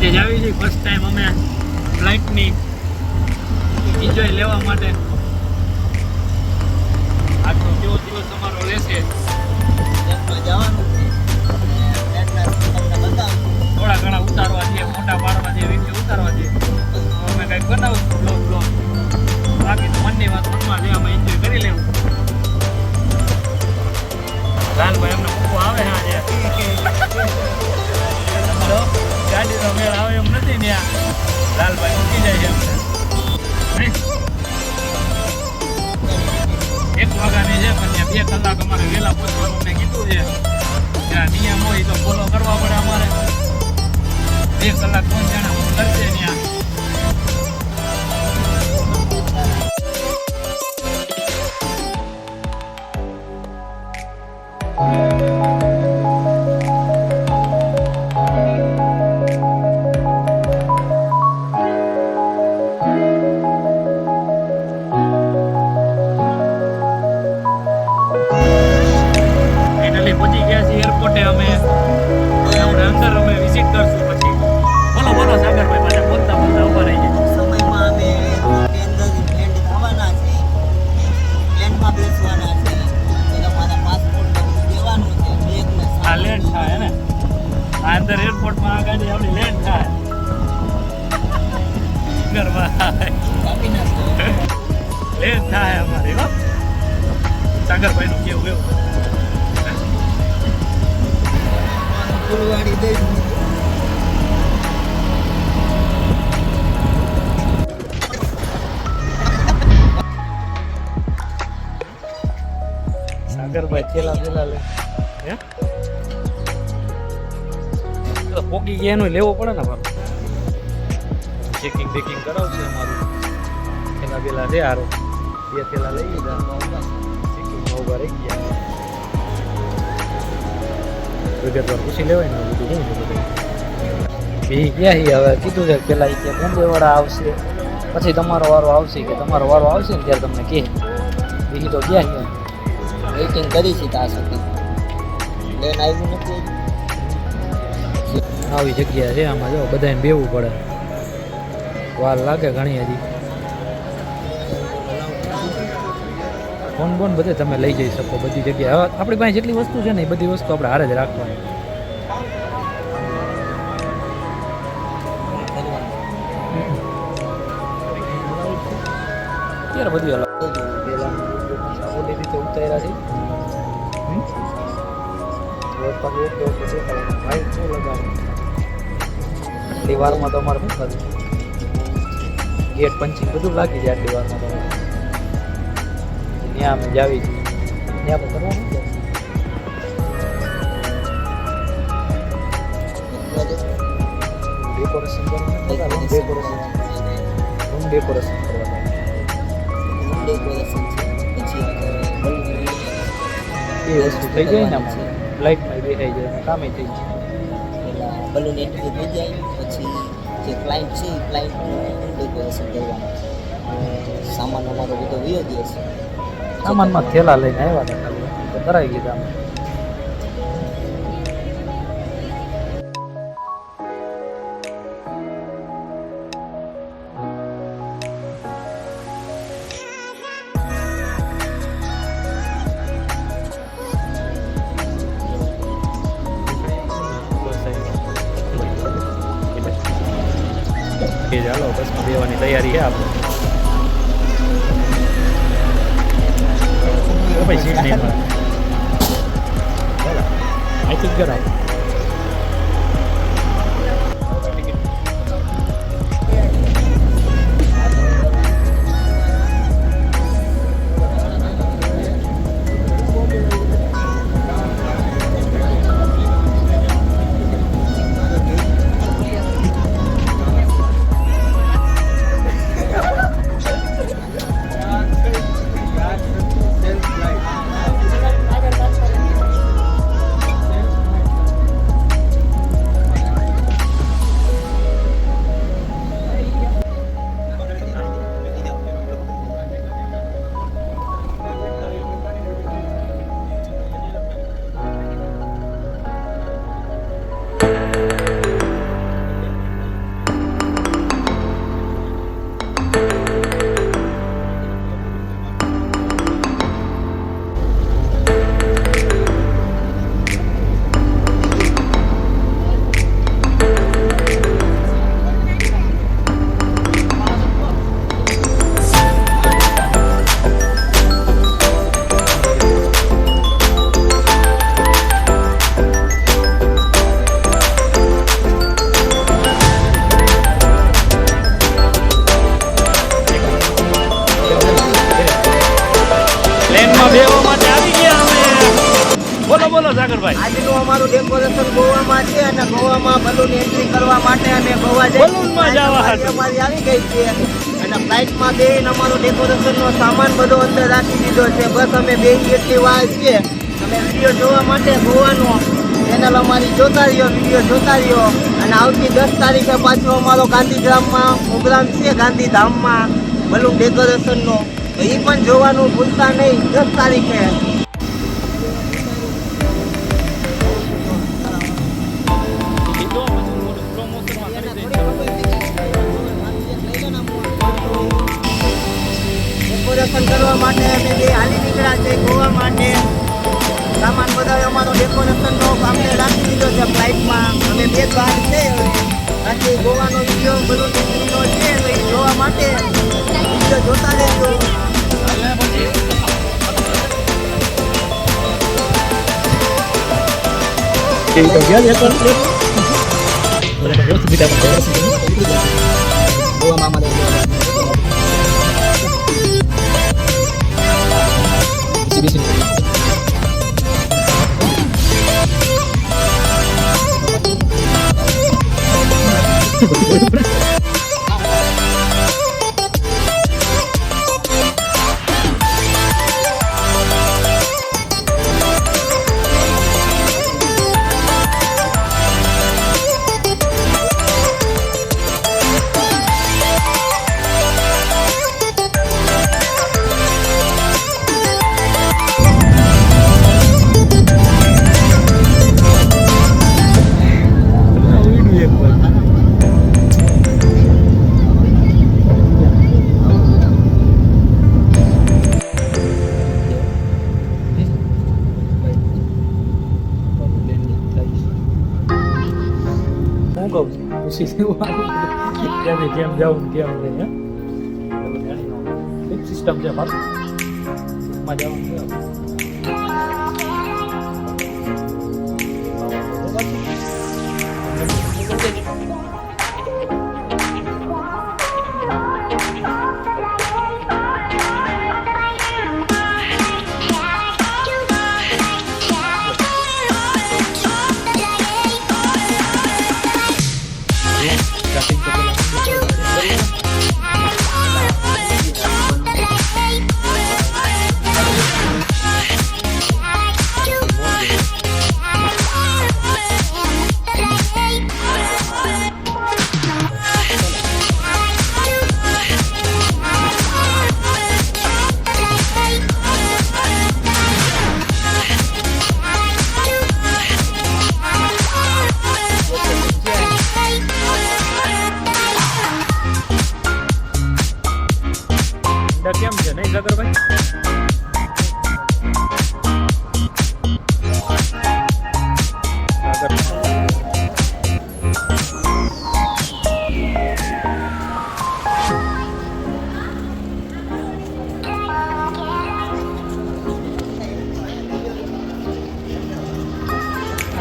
આજે જ આવી છે ફર્સ્ટ ટાઈમ અમે ફ્લાઇટની એન્જોય લેવા માટે. આજનો કેવો દિવસ અમારો રહેશે જવાનું છે. થોડા ઘણા ઉતારવા છે, મોટા પાડવા છે, વિડીયો ઉતારવા છે. અમે કંઈક બનાવશું બ્લોગ. બાકી તો મનની વાત મનમાં છે, અમે એન્જોય કરી લેવું. લાલભાઈ અમને મૂકવા આવે છે આજે. ગાડીનો મેળ આવે એમ નથી ને લાલભાઈ મૂકી જાય છે અમને. 1 વાગ્યાની છે પણ ત્યાં 2 કલાક અમારે વહેલા પહોંચવાનું મેં કીધું છે. ત્યાં નિયમ હોય તો ફોલો કરવા પડે અમારે. 2 કલાક પહોંચ્યા કરશે ત્યાં. પહોંચી ગયા છીએ એરપોર્ટે. અમે અંદર અમે વિઝિટ કરશું પછી. બોલો બોલો સાગરભાઈ, પાછા બોલતા બોલતા ઉભા રહી જાય. સમયમાં અમે લેન્ડ થવાના છે, લેન્ડમાં બેસવાના છે. અમારા પાસપોર્ટ દેવાનું છે. બેગને આ લેન્ડ થાય ને આ અંદર એરપોર્ટમાં આ ગાડી આપણી લેન્ડ થાય. કાપી નાખો. લેન્ડ થાય અમારી. હો સાગરભાઈનું કેવું એવું ફૂલવાડી દઈ સાગરભાઈ થેલા લે હે તો પોકી ગયા એનું લેવો પડે ને મારું. ચેકિંગ બેકિંગ કરાવશે અમારું. થેલા પેલા રે હારો 2 થેલા લઈ લીધા. ચેકિંગમાં ઉભા રહી ગયા. વિગતવાર પૂછી લેવાય ને બધું શું છે બધું. બી ગયા હવે કીધું છે પેલા કે બોમ્બે વાળા આવશે પછી તમારો વારો આવશે કે તમારો વારો આવશે ને ત્યારે તમને કહે. બીજી તો ગયા વેઇટિંગ કરી છે ત્યાં સુધી. પ્લેન આવ્યું નથી. આવી જગ્યા છે આમાં જો બધાને બેવું પડે. વાર લાગે ઘણી હજી. ફોન બોન બધે તમે લઈ જઈ શકો બધી જગ્યાએ. હવે આપણી પાસે જેટલી વસ્તુ છે ને એ બધી વસ્તુ આપણે હારે જ રાખવાની. ત્યારે બધું અલગ ઓલી રીતે ઉતાર્યા છે. ભાઈ શું લગાવે આટલી વારમાં તો અમારે શું કરવું. ગેટ પંચિંગ બધું લાગી જાય આટલી વારમાં. તમારે ત્યાં અમે જાવી છીએ ત્યાં કરવાનું ડેકોરેશન કરવાનું. રૂમ ડેકોરેશન કરવાનું. એ વસ્તુ થઈ જાય ને આમાં લાઇટમાં બેસાઈ જાય અને કામે થઈ જાય. પેલા બલૂન એન્ટ્રી થઈ જાય પછી જે ક્લાયન્ટ છે એ ક્લાયન્ટનું ડેકોરેશન કરવાનું. સામાન અમારો બધો વયો ગયો છે. સામાનમાં થેલા લઈને આવ્યા હતા ખાલી તો કરાવી લીધા અમે. ચાલો બસમાં બેવાની તૈયારી છે આપણે. ભાઈ સીટ નહીં મળે. અહીંથી જ કરાય. સાગરભાઈ? આજનું અમારું ડેકોરેશન ગોવામાં છે અને ગોવામાં બલૂન એન્ટ્રી કરવા માટે અમે ગોવા જઈ બલૂનમાં જવા હતું. અમારી આવી ગઈ છે અને ફ્લાઇટમાં બેન અમારો ડેકોરેશનનો સામાન બધો અંદર રાખી દીધો છે. બસ અમે બે એટલી વાર છીએ. અમે વિડીયો જોવા માટે ગોવાનો ચેનલ અમારી જોતા રહ્યો, વિડીયો જોતા રહ્યો અને આવતી 10 તારીખે પાછો અમારો ગાંધીધામમાં પ્રોગ્રામ છે, ગાંધીધામમાં બલૂન ડેકોરેશનનો. તો એ પણ જોવાનું ભૂલતા નહીં 10 તારીખે. ડેકોરેશન કરવા માટે અમે બે હાલી નીકળ્યા છે ગોવા માટે. સામાન બધા અમારો ડેકોરેશનનો અમને રાખી દીધો છે ફ્લાઇટમાં. અમે બે બહાર છે બાકી ગોવાનો વિડીયો બધું નો છે તો એ જોવા માટે વિડીયો જોતા રહેજો. ગોવામાં હું કહું છું ખુશી ત્યાંથી કેમ જવું ને કેમ નહીં એક સિસ્ટમ છે મારું માં જવાનું છે. કેમ છે નહીં સાગરભાઈ?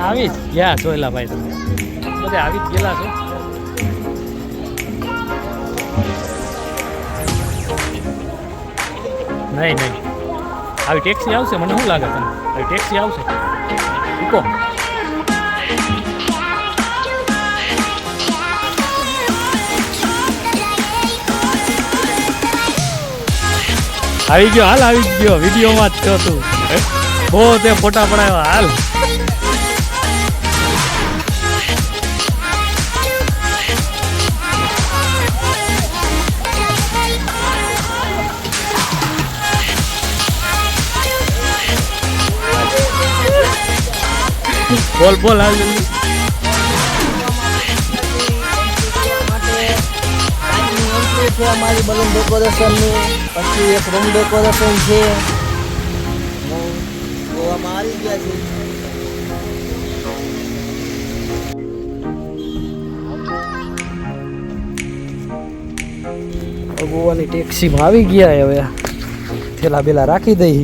આવી જ ગયા જોયેલા ભાઈ, તમે બધે આવી જ ગયેલા છો. નહીં નહીં આવી ટેક્સી આવશે, મને શું લાગે તમને આવી ટેક્સી આવશે? મૂકો આવી ગયો, હાલ આવી ગયો, વિડીયોમાં જ છો તું, બહુ તે ફોટા પડાવ્યા. હાલ બોલ બોલ હાલ જલ્દી. છે અમારી બલૂન ડેકોરેશનની, પછી એક રૂમ ડેકોરેશન છે. ગોવામાં આવી ગયા છે. ગોવાની ટેક્સીમાં આવી ગયા. હવે થેલા બેલા રાખી દઈ.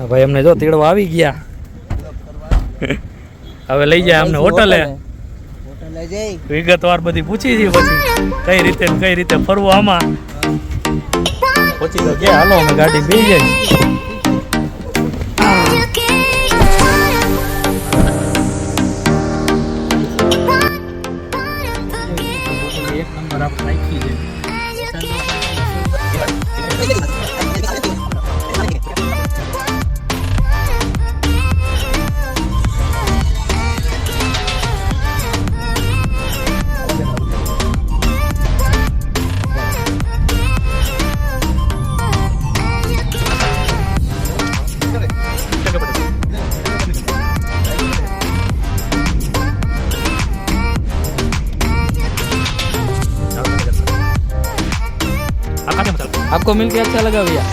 ભાઈ અમને જો તેડવા આવી ગયા. હવે લઈ જાય અમને હોટલે. વિગતવાર બધી પૂછી છે, પછી કઈ રીતે ફરવું આમાં પછી તો કે હાલો અમે ગાડી બેસી જાય. નંબર આપણે રાખી છે. आपको मिलके अच्छा लगा भैया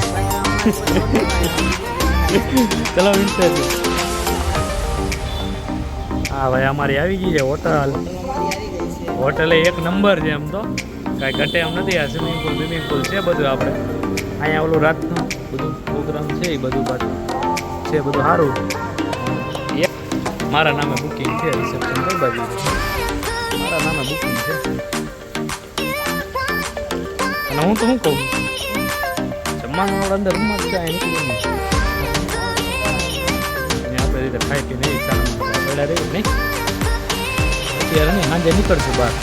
चलो मिलते हैं हाँ भाई हमारी આવી ગઈ છે હોટલ એક નંબર છે એમ તો કાંઈ ઘટે એમ નથી આ સ્વિમિંગ પુલ છે બધું આપણે અહીંયા ઓલું રાતનું બધું પ્રોગ્રામ છે એ બધું પાછું છે બધું સારું મારા નામે બુકિંગ છે રિસેપ્શન કઈ બાજુ મારા નામે બુકિંગ છે અને હું તો શું કહું જમવાનું અંદર રૂમમાં જ જાય નીકળી આપણે રીતે ખાઈ કે નહીં સારા પેલા રહી નહીં અત્યારે નહીં સાંજે નીકળશું બહાર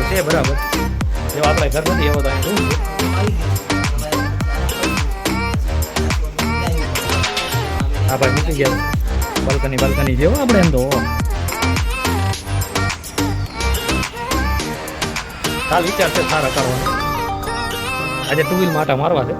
છે બરાબર જેવો આપણે ઘર નથી એવો તો અહીં રૂમ છે હા ભાઈ મૂકી ગયા બાલ્કની જેવો આપણે એમ તો કાલ વિચાર છે સારા કરવાનો આજે 2 વ્હીલ માટા મારવા છે